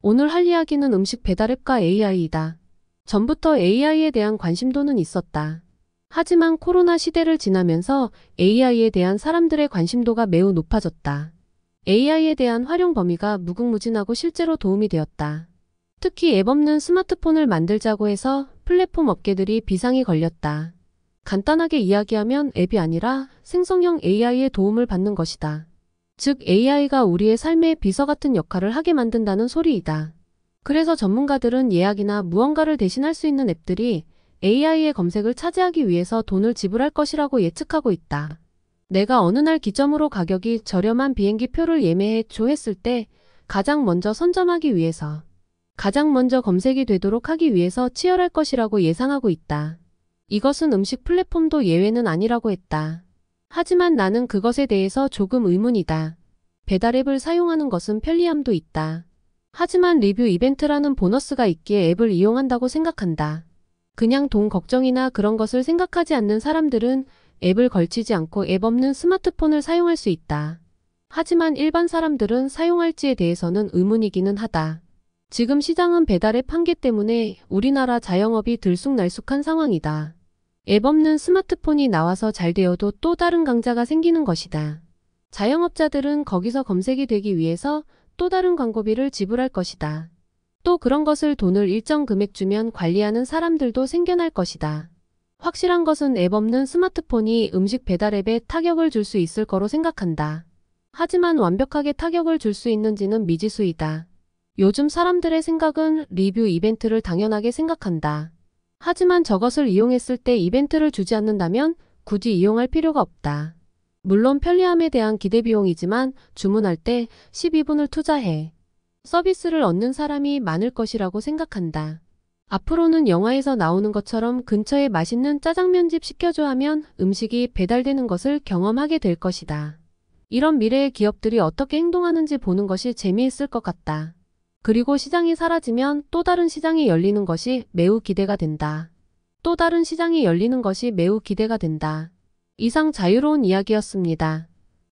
오늘 할 이야기는 음식 배달앱과 AI이다. 전부터 AI에 대한 관심도는 있었다. 하지만 코로나 시대를 지나면서 AI에 대한 사람들의 관심도가 매우 높아졌다. AI에 대한 활용 범위가 무궁무진하고 실제로 도움이 되었다. 특히 앱 없는 스마트폰을 만들자고 해서 플랫폼 업계들이 비상이 걸렸다. 간단하게 이야기하면 앱이 아니라 생성형 AI의 도움을 받는 것이다. 즉 AI가 우리의 삶의 비서 같은 역할을 하게 만든다는 소리이다. 그래서 전문가들은 예약이나 무언가를 대신할 수 있는 앱들이 AI의 검색을 차지하기 위해서 돈을 지불할 것이라고 예측하고 있다. 내가 어느 날 기점으로 가격이 저렴한 비행기 표를 예매해 줘 했을 때 가장 먼저 선점하기 위해서, 가장 먼저 검색이 되도록 하기 위해서 치열할 것이라고 예상하고 있다. 이것은 음식 플랫폼도 예외는 아니라고 했다. 하지만 나는 그것에 대해서 조금 의문이다. 배달앱을 사용하는 것은 편리함도 있다. 하지만 리뷰 이벤트라는 보너스가 있기에 앱을 이용한다고 생각한다. 그냥 돈 걱정이나 그런 것을 생각하지 않는 사람들은 앱을 걸치지 않고 앱 없는 스마트폰을 사용할 수 있다. 하지만 일반 사람들은 사용할지에 대해서는 의문이기는 하다. 지금 시장은 배달앱 한계 때문에 우리나라 자영업이 들쑥날쑥한 상황이다. 앱 없는 스마트폰이 나와서 잘 되어도 또 다른 강자가 생기는 것이다. 자영업자들은 거기서 검색이 되기 위해서 또 다른 광고비를 지불할 것이다. 또 그런 것을 돈을 일정 금액 주면 관리하는 사람들도 생겨날 것이다. 확실한 것은 앱 없는 스마트폰이 음식 배달앱에 타격을 줄 수 있을 거로 생각한다. 하지만 완벽하게 타격을 줄 수 있는지는 미지수이다. 요즘 사람들의 생각은 리뷰 이벤트를 당연하게 생각한다. 하지만 저것을 이용했을 때 이벤트를 주지 않는다면 굳이 이용할 필요가 없다. 물론 편리함에 대한 기대비용이지만 주문할 때 12분을 투자해 서비스를 얻는 사람이 많을 것이라고 생각한다. 앞으로는 영화에서 나오는 것처럼 근처에 맛있는 짜장면집 시켜줘 하면 음식이 배달되는 것을 경험하게 될 것이다. 이런 미래의 기업들이 어떻게 행동하는지 보는 것이 재미있을 것 같다. 그리고 시장이 사라지면 또 다른 시장이 열리는 것이 매우 기대가 된다. 또 다른 시장이 열리는 것이 매우 기대가 된다. 이상 자유로운 이야기였습니다.